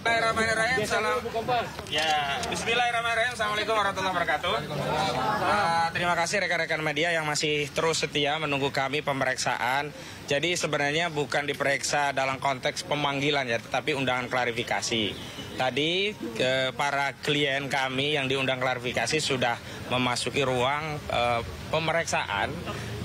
Bismillahirrahmanirrahim. Bismillahirrahmanirrahim. Assalamualaikum warahmatullahi wabarakatuh. Terima kasih rekan-rekan media yang masih terus setia menunggu kami pemeriksaan. Jadi sebenarnya bukan diperiksa dalam konteks pemanggilan ya, tetapi undangan klarifikasi. Tadi para klien kami yang diundang klarifikasi sudah memasuki ruang pemeriksaan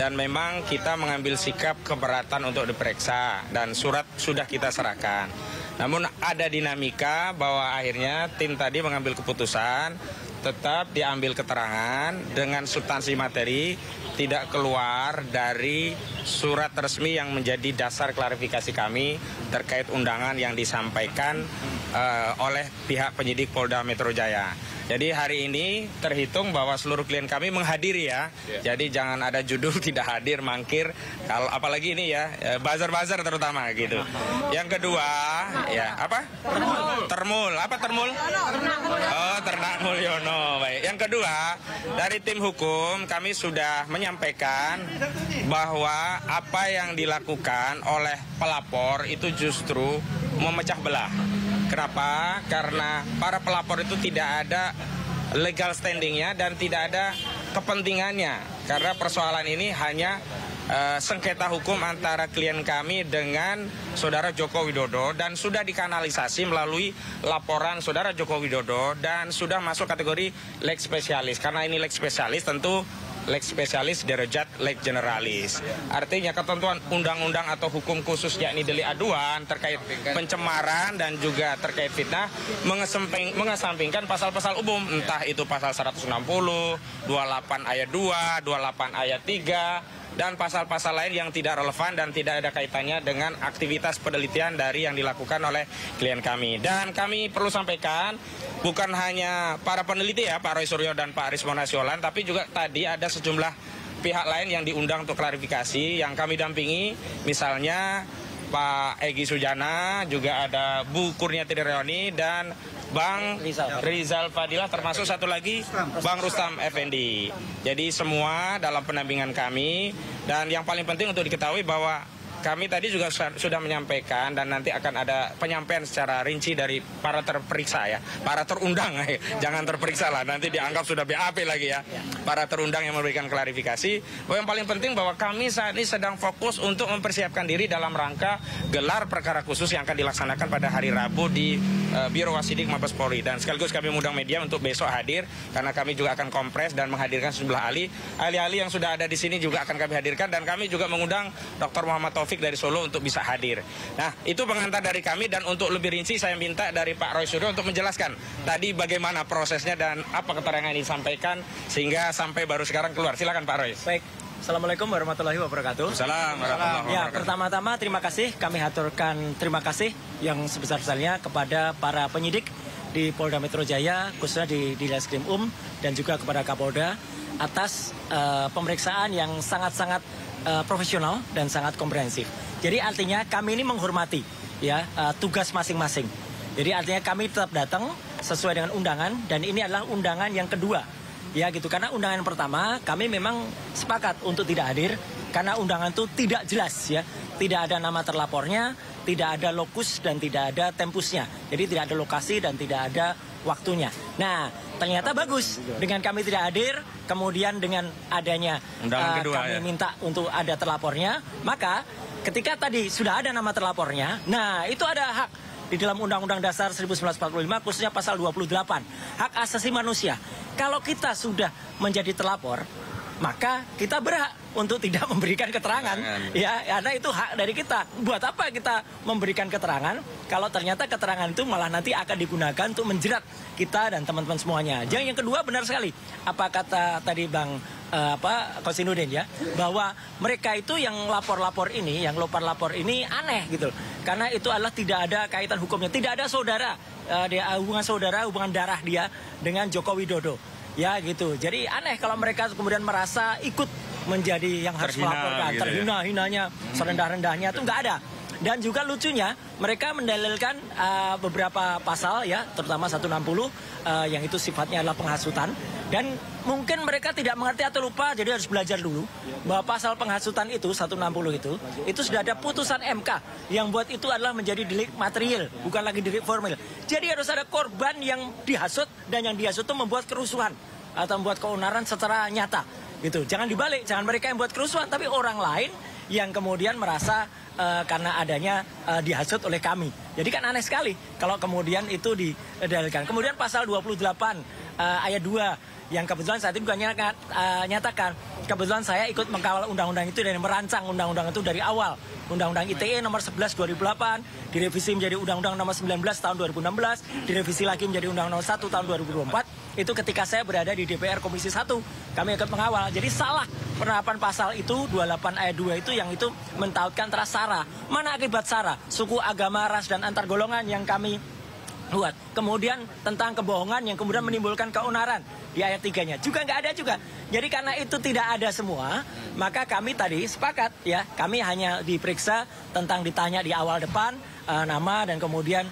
dan memang kita mengambil sikap keberatan untuk diperiksa dan surat sudah kita serahkan. Namun ada dinamika bahwa akhirnya tim tadi mengambil keputusan tetap diambil keterangan dengan substansi materi tidak keluar dari surat resmi yang menjadi dasar klarifikasi kami terkait undangan yang disampaikan oleh pihak penyidik Polda Metro Jaya. Jadi hari ini terhitung bahwa seluruh klien kami menghadiri ya. Jadi jangan ada judul tidak hadir, mangkir. Kalau apalagi ini ya, buzzer-buzzer terutama gitu. Yang kedua, ya apa? Termul. Apa termul? Oh, Ternak Mulyono. Baik. Yang kedua, dari tim hukum kami sudah menyampaikan bahwa apa yang dilakukan oleh pelapor itu justru memecah belah. Kenapa? Karena para pelapor itu tidak ada legal standingnya dan tidak ada kepentingannya. Karena persoalan ini hanya sengketa hukum antara klien kami dengan Saudara Joko Widodo dan sudah dikanalisasi melalui laporan Saudara Joko Widodo dan sudah masuk kategori leg spesialis. Karena ini leg spesialis tentu leg spesialis derajat leg generalis. Artinya ketentuan undang-undang atau hukum khusus yakni delik aduan terkait pencemaran dan juga terkait fitnah mengesampingkan pasal-pasal umum, entah itu pasal 160, 28 ayat 2, 28 ayat 3 dan pasal-pasal lain yang tidak relevan dan tidak ada kaitannya dengan aktivitas penelitian dari yang dilakukan oleh klien kami. Dan kami perlu sampaikan, bukan hanya para peneliti ya, Pak Roy Suryo dan Pak Arisman Nasiolan, tapi juga tadi ada sejumlah pihak lain yang diundang untuk klarifikasi yang kami dampingi, misalnya Pak Egy Sujana, juga ada Bu Kurniati Rioni dan Bang Rizal Fadilah, termasuk satu lagi Bang Rustam Effendi. Jadi semua dalam pendampingan kami, dan yang paling penting untuk diketahui bahwa kami tadi juga sudah menyampaikan dan nanti akan ada penyampaian secara rinci dari para terperiksa ya, para terundang, jangan terperiksa lah, nanti dianggap sudah BAP lagi ya. Para terundang yang memberikan klarifikasi. Bahwa yang paling penting bahwa kami saat ini sedang fokus untuk mempersiapkan diri dalam rangka gelar perkara khusus yang akan dilaksanakan pada hari Rabu di Biro Wasidik Mabes Polri. Dan sekaligus kami mengundang media untuk besok hadir karena kami juga akan kompres dan menghadirkan sejumlah ahli-ahli yang sudah ada di sini juga akan kami hadirkan, dan kami juga mengundang Dr. Muhammad Taufik dari Solo untuk bisa hadir. Nah, itu pengantar dari kami, dan untuk lebih rinci saya minta dari Pak Roy Suryo untuk menjelaskan tadi bagaimana prosesnya dan apa keterangan yang disampaikan sehingga sampai baru sekarang keluar. Silakan Pak Roy. Baik. Assalamualaikum warahmatullahi wabarakatuh. Assalamualaikum warahmatullahi wabarakatuh. Ya, pertama-tama terima kasih, kami haturkan terima kasih yang sebesar-besarnya kepada para penyidik di Polda Metro Jaya, khususnya di Ditreskrim dan juga kepada Kapolda atas pemeriksaan yang sangat-sangat profesional dan sangat komprehensif. Jadi artinya kami ini menghormati ya tugas masing-masing. Jadi artinya kami tetap datang sesuai dengan undangan, dan ini adalah undangan yang kedua. Ya gitu, karena undangan pertama kami memang sepakat untuk tidak hadir karena undangan itu tidak jelas ya. Tidak ada nama terlapornya, tidak ada lokus dan tidak ada tempusnya. Jadi tidak ada lokasi dan tidak ada waktunya. Nah, ternyata bagus dengan kami tidak hadir, kemudian dengan adanya kedua, kami minta untuk ada terlapornya, maka ketika tadi sudah ada nama terlapornya, nah itu ada hak di dalam Undang-Undang Dasar 1945 khususnya pasal 28, hak asasi manusia. Kalau kita sudah menjadi terlapor, maka kita berhak untuk tidak memberikan keterangan, ya, karena itu hak dari kita. Buat apa kita memberikan keterangan kalau ternyata keterangan itu malah nanti akan digunakan untuk menjerat kita dan teman-teman semuanya. Yang kedua, benar sekali apa kata tadi Bang Kosinudin ya, bahwa mereka itu yang lapor-lapor ini, yang lapor ini aneh gitu, karena itu adalah tidak ada kaitan hukumnya, tidak ada saudara, hubungan darah dia dengan Joko Widodo. Ya gitu, jadi aneh kalau mereka kemudian merasa ikut menjadi yang harus melaporkan, terhina-hinanya, serendah-rendahnya itu nggak ada. Dan juga lucunya mereka mendalilkan beberapa pasal ya, terutama 160 yang itu sifatnya adalah penghasutan. Dan mungkin mereka tidak mengerti atau lupa, jadi harus belajar dulu bahwa pasal penghasutan itu 160 itu sudah ada putusan MK yang buat itu adalah menjadi delik material, bukan lagi delik formil. Jadi harus ada korban yang dihasut dan yang dihasut itu membuat kerusuhan atau membuat keonaran secara nyata. Gitu. Jangan dibalik, jangan mereka yang buat kerusuhan, tapi orang lain yang kemudian merasa karena adanya dihasut oleh kami. Jadi kan aneh sekali kalau kemudian itu didalilkan. Kemudian pasal 28 ayat 2 yang kebetulan saat ini juga nyatakan kebetulan saya ikut mengkawal undang-undang itu dan merancang undang-undang itu dari awal. Undang-undang ITE nomor 11 2008 direvisi menjadi undang-undang nomor 19 tahun 2016, direvisi lagi menjadi undang-undang 1 tahun 2024. Itu ketika saya berada di DPR Komisi 1, kami ikut mengawal. Jadi salah penerapan pasal itu 28 ayat 2 itu yang itu mentautkan antara SARA. Mana akibat SARA? Suku, agama, ras dan antar golongan yang kami buat. Kemudian tentang kebohongan yang kemudian menimbulkan keonaran di ayat 3-nya juga nggak ada juga. Jadi karena itu tidak ada semua, maka kami tadi sepakat ya, kami hanya diperiksa tentang ditanya di awal depan nama dan kemudian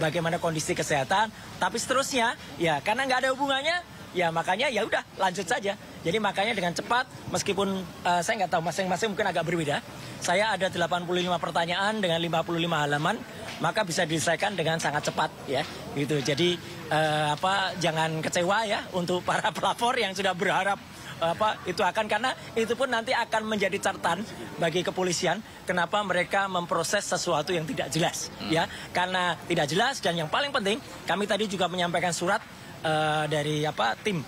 bagaimana kondisi kesehatan. Tapi seterusnya ya karena nggak ada hubungannya, ya makanya ya udah lanjut saja. Jadi makanya dengan cepat, meskipun saya nggak tahu masing-masing mungkin agak berbeda. Saya ada 85 pertanyaan dengan 55 halaman, maka bisa diselesaikan dengan sangat cepat ya. Gitu. Jadi jangan kecewa ya untuk para pelapor yang sudah berharap itu akan, karena itu pun nanti akan menjadi catatan bagi kepolisian kenapa mereka memproses sesuatu yang tidak jelas ya. Karena tidak jelas, dan yang paling penting kami tadi juga menyampaikan surat dari tim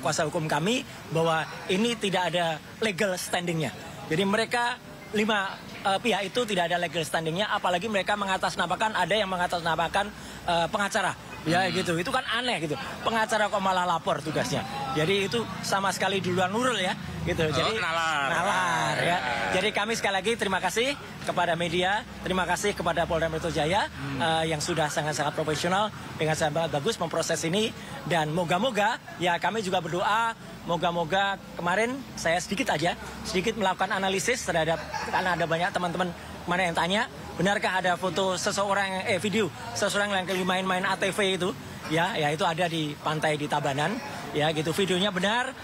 kuasa hukum kami bahwa ini tidak ada legal standingnya. Jadi mereka 5 pihak itu tidak ada legal standingnya, apalagi mereka mengatasnamakan, ada yang mengatasnamakan pengacara. Ya gitu, itu kan aneh gitu. Pengacara kok malah lapor tugasnya. Jadi itu sama sekali di luar nurul ya. Gitu. Jadi nalar ya. Jadi kami sekali lagi terima kasih kepada media, terima kasih kepada Polda Metro Jaya yang sudah sangat-sangat profesional dengan sangat bagus memproses ini, dan moga-moga ya kami juga berdoa moga-moga kemarin saya sedikit melakukan analisis terhadap, karena ada banyak teman-teman mana yang tanya, benarkah ada foto seseorang video seseorang yang main-main ATV itu ya itu ada di pantai di Tabanan ya gitu. Videonya benar,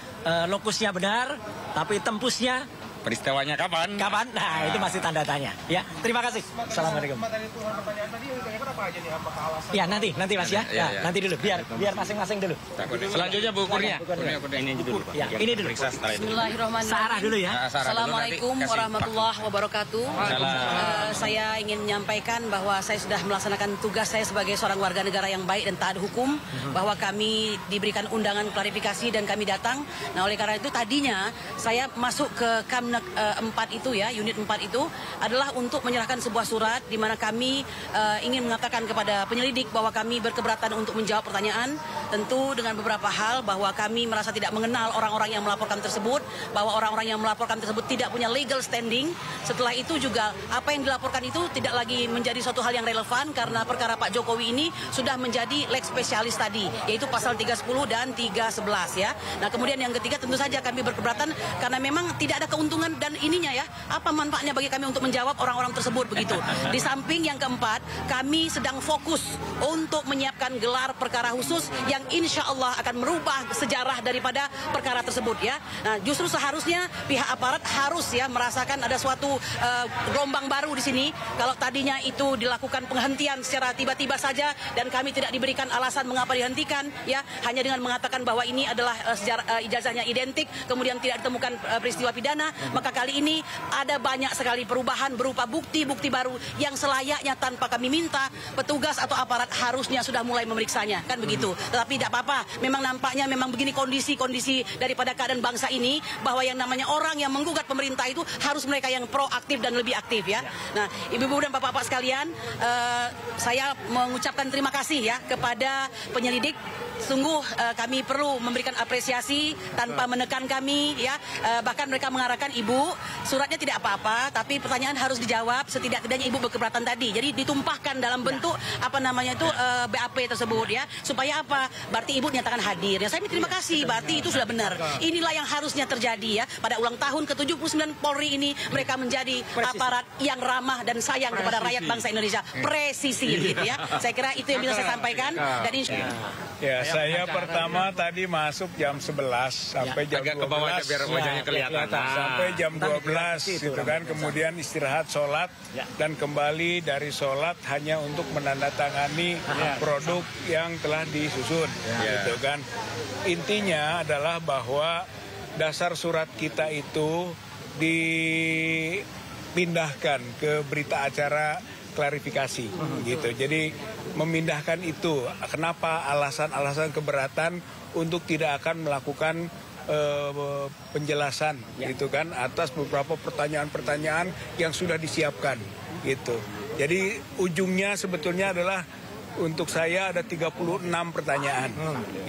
lokusnya benar, tapi tempusnya, peristiwanya kapan? Nah, itu masih tanda tanya. Ya, terima kasih. Assalamualaikum. Ya, nanti Mas ya. Nanti dulu, biar masing-masing dulu. Selanjutnya Bu Kurnia. Ini dulu. Ya, ini dulu. Bismillahirrahmanirrahim. Sarah dulu ya. Assalamualaikum warahmatullahi wabarakatuh. Saya ingin menyampaikan bahwa saya sudah melaksanakan tugas saya sebagai seorang warga negara yang baik dan taat hukum, bahwa kami diberikan undangan klarifikasi dan kami datang. Nah, oleh karena itu tadinya saya masuk ke Kamnek 4 itu ya, unit 4 itu adalah untuk menyerahkan sebuah surat di mana kami ingin mengatakan kepada penyelidik bahwa kami berkeberatan untuk menjawab pertanyaan, tentu dengan beberapa hal, bahwa kami merasa tidak mengenal orang-orang yang melaporkan tersebut, bahwa orang-orang yang melaporkan tersebut tidak punya legal standing. Setelah itu juga apa yang dilaporkan itu tidak lagi menjadi suatu hal yang relevan karena perkara Pak Jokowi ini sudah menjadi lex spesialis tadi, yaitu pasal 310 dan 311 ya. Nah, kemudian yang ketiga tentu saja kami berkeberatan karena memang tidak ada keuntungan dan ininya ya, apa manfaatnya bagi kami untuk menjawab orang-orang tersebut begitu. Di samping yang keempat, kami sedang fokus untuk menyiapkan gelar perkara khusus yang insya Allah akan merubah sejarah daripada perkara tersebut ya. Nah, justru seharusnya pihak aparat harus ya merasakan ada suatu gelombang baru di sini. Kalau tadinya itu dilakukan penghentian secara tiba-tiba saja dan kami tidak diberikan alasan mengapa dihentikan ya, hanya dengan mengatakan bahwa ini adalah ijazahnya identik, kemudian tidak ditemukan peristiwa pidana, maka kali ini ada banyak sekali perubahan berupa bukti-bukti baru yang selayaknya tanpa kami minta, petugas atau aparat harusnya sudah mulai memeriksanya, kan begitu. Tetapi tidak apa-apa, memang nampaknya memang begini kondisi daripada keadaan bangsa ini, bahwa yang namanya orang yang menggugat pemerintah itu harus mereka yang proaktif dan lebih aktif ya. Nah, ibu-ibu dan bapak-bapak sekalian, saya mengucapkan terima kasih ya kepada penyelidik sungguh kami perlu memberikan apresiasi tanpa menekan kami, ya. Bahkan mereka mengarahkan Ibu, suratnya tidak apa-apa, tapi pertanyaan harus dijawab setidak-tidaknya Ibu berkeberatan tadi. Jadi ditumpahkan dalam bentuk BAP tersebut, ya. Supaya apa? Berarti Ibu nyatakan hadir. Ya, saya terima kasih. Berarti itu sudah benar. Inilah yang harusnya terjadi, ya. Pada ulang tahun ke-79 Polri ini mereka menjadi aparat yang ramah dan sayang kepada rakyat bangsa Indonesia. Presisi, gitu, ya. Saya kira itu yang bisa saya sampaikan. Dan ya, saya pertama tadi masuk jam 11 sampai jam 12. Agak ke bawah aja biar wajahnya kelihatan. Sampai jam 12 gitu kan. Kemudian istirahat, sholat, dan kembali dari sholat hanya untuk menandatangani produk yang telah disusun, gitu kan. Intinya adalah bahwa dasar surat kita itu dipindahkan ke berita acara klarifikasi, gitu. Jadi memindahkan itu, kenapa alasan-alasan keberatan untuk tidak akan melakukan penjelasan, gitu kan, atas beberapa pertanyaan-pertanyaan yang sudah disiapkan, gitu. Jadi ujungnya sebetulnya adalah untuk saya ada 36 pertanyaan,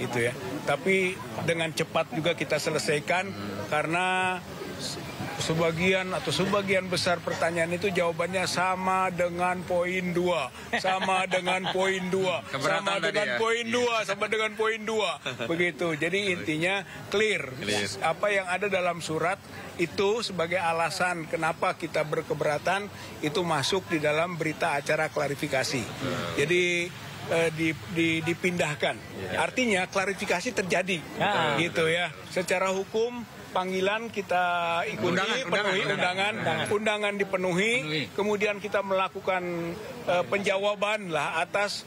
gitu ya. Tapi dengan cepat juga kita selesaikan karena sebagian besar pertanyaan itu jawabannya sama dengan poin 2, sama dengan poin 2, sama dengan poin 2, sama dengan poin 2. Begitu. Jadi intinya clear. Apa yang ada dalam surat itu sebagai alasan kenapa kita berkeberatan itu masuk di dalam berita acara klarifikasi. Jadi dipindahkan. Artinya klarifikasi terjadi. Gitu ya. Secara hukum panggilan kita ikuti, undangan dipenuhi, kemudian kita melakukan penjawaban lah atas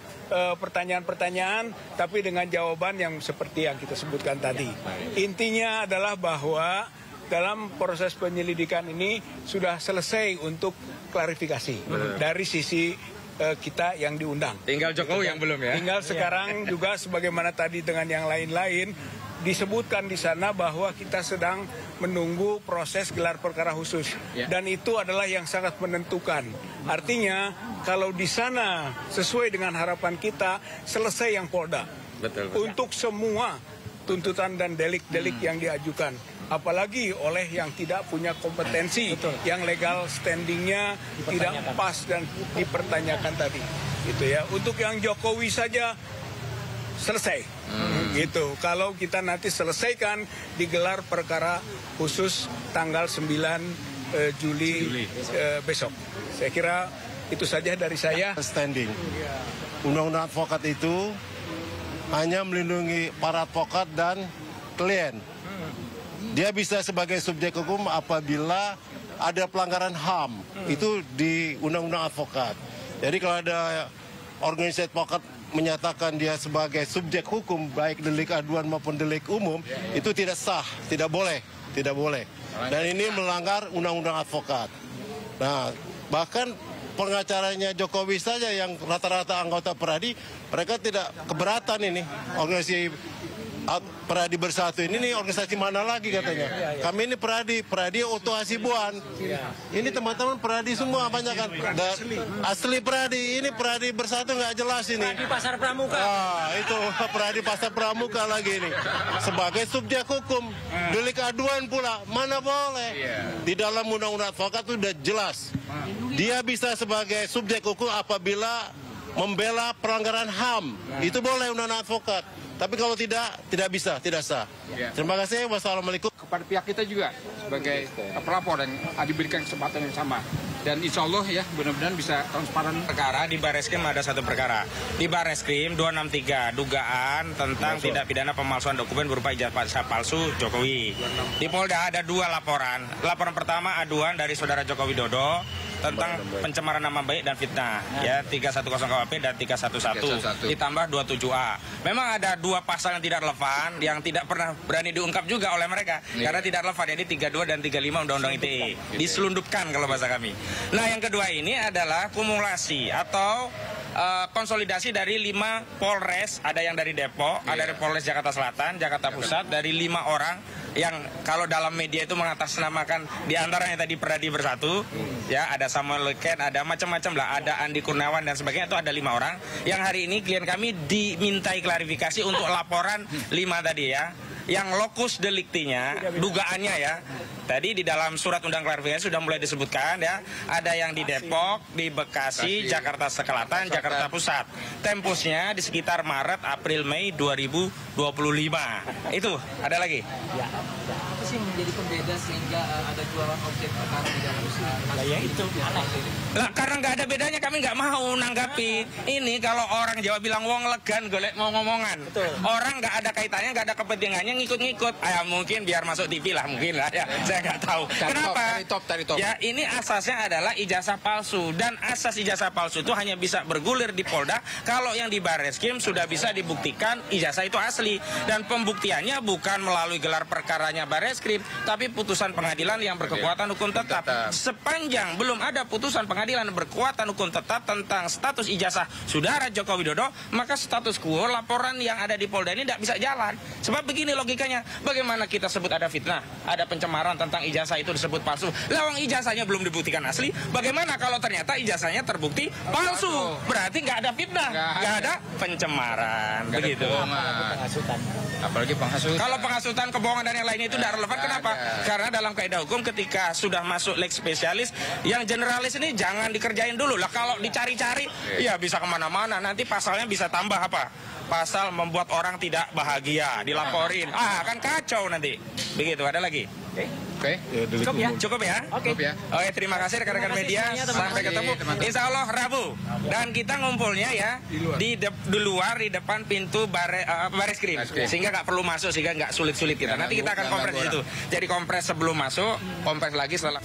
pertanyaan-pertanyaan, tapi dengan jawaban yang seperti yang kita sebutkan tadi. Intinya adalah bahwa dalam proses penyelidikan ini sudah selesai untuk klarifikasi dari sisi kita yang diundang. Tinggal Jokowi yang belum, ya. Tinggal sekarang juga sebagaimana tadi dengan yang lain-lain disebutkan di sana bahwa kita sedang menunggu proses gelar perkara khusus, dan itu adalah yang sangat menentukan. Artinya kalau di sana sesuai dengan harapan kita selesai yang Polda. Betul. Untuk semua tuntutan dan delik-delik yang diajukan, apalagi oleh yang tidak punya kompetensi, yang legal standingnya tidak pas dan dipertanyakan tadi, gitu ya. Untuk yang Jokowi saja selesai. Gitu. Kalau kita nanti selesaikan digelar perkara khusus tanggal 9 Juli besok. Saya kira itu saja dari saya. Standing. Undang-undang advokat itu hanya melindungi para advokat dan klien. Dia bisa sebagai subjek hukum apabila ada pelanggaran HAM. Itu di undang-undang advokat. Jadi kalau ada organisasi advokat menyatakan dia sebagai subjek hukum, baik delik aduan maupun delik umum, itu tidak sah, tidak boleh. Dan ini melanggar undang-undang advokat. Nah, bahkan pengacaranya Jokowi saja yang rata-rata anggota Peradi, mereka tidak keberatan ini. Organisasi Peradi Bersatu ini organisasi mana lagi katanya. Kami ini Peradi Oto Hasibuan. Ini teman-teman Peradi semua banyak kan. Asli Peradi, ini Peradi Bersatu nggak jelas ini. Peradi Pasar Pramuka. Itu Peradi Pasar Pramuka lagi ini. Sebagai subjek hukum, delik aduan pula, mana boleh. Di dalam undang-undang advokat itu sudah jelas. Dia bisa sebagai subjek hukum apabila membela pelanggaran HAM. Itu boleh undang-undang advokat. Tapi kalau tidak bisa, tidak sah. Terima kasih. Wassalamualaikum. Kepada pihak kita juga sebagai pelapor dan diberikan kesempatan yang sama. Dan insya Allah ya benar-benar bisa transparan. Perkara di Bareskrim ada satu perkara. Di Bareskrim 263 dugaan tentang tindak pidana pemalsuan dokumen berupa ijazah palsu Jokowi. Di Polda ada 2 laporan. Laporan pertama aduan dari saudara Joko Widodo tentang pencemaran nama baik dan fitnah, ya 310 KUHP dan 311 ditambah 27A. Memang ada 2 pasal yang tidak relevan, yang tidak pernah berani diungkap juga oleh mereka karena tidak relevan, jadi 32 dan 35 Undang-Undang ITE diselundupkan kalau bahasa kami. Nah, yang kedua ini adalah kumulasi atau konsolidasi dari 5 Polres, ada yang dari Depok, ada dari Polres Jakarta Selatan, Jakarta Pusat, dari 5 orang yang kalau dalam media itu mengatasnamakan diantaranya tadi Peradi Bersatu, ya ada Samuel Leken, ada macam-macam lah, ada Andi Kurniawan dan sebagainya, itu ada 5 orang yang hari ini klien kami dimintai klarifikasi untuk laporan 5 tadi ya. Yang lokus deliktinya, dugaannya ya, tadi di dalam surat undang klarifikasi sudah mulai disebutkan ya, ada yang di Depok, di Bekasi, Jakarta Selatan, Jakarta Pusat. Tempusnya di sekitar Maret, April, Mei 2025. Itu, ada lagi? Ya. Apa sih menjadi pembeda sehingga ada jualan objek perkara di dalam Ya itu aneh. Lah karena nggak ada bedanya kami nggak mau nanggapi. Ini kalau orang Jawa bilang wong legan golek mau ngomongan. Betul. Orang nggak ada kaitannya, nggak ada kepentingannya ngikut-ngikut. Ya mungkin biar masuk TV lah mungkin lah ya. Saya nggak tahu. Kenapa? Dari top. Ya ini asasnya adalah ijazah palsu dan asas ijazah palsu itu hanya bisa bergulir di Polda kalau yang di Barreskrim sudah bisa dibuktikan ijazah itu asli dan pembuktiannya bukan melalui gelar perkaranya Barreskrim tapi putusan pengadilan yang berkekuatan hukum tetap. Sepanjang belum ada putusan pengadilan berkekuatan hukum tetap tentang status ijazah saudara Joko Widodo, maka status quo laporan yang ada di Polda ini tidak bisa jalan. Sebab begini logikanya, bagaimana kita sebut ada fitnah, ada pencemaran tentang ijazah itu disebut palsu. Lawang ijazahnya belum dibuktikan asli, bagaimana kalau ternyata ijazahnya terbukti palsu? Berarti nggak ada fitnah, nggak ada pencemaran, begitu. Apalagi penghasutan. Kalau penghasutan, kebohongan dan yang lainnya itu tidak relevan. Kenapa? Karena dalam kaidah hukum ketika sudah masuk lex spesialis, yang generalis ini jangan dikerjain dulu lah. Kalau dicari-cari, ya bisa kemana-mana. Nanti pasalnya bisa tambah apa? Pasal membuat orang tidak bahagia, dilaporin. Kan kacau nanti. Begitu, ada lagi? Oke. Cukup ya? Cukup ya? Oke. Oke, terima kasih rekan-rekan media. Sampai ketemu. Insya Allah Rabu. Dan kita ngumpulnya ya di luar, di depan pintu Barreskrim. Sehingga nggak perlu masuk, sehingga nggak sulit-sulit kita. Nanti kita akan kompres di situ. Jadi kompres sebelum masuk, kompres lagi setelah.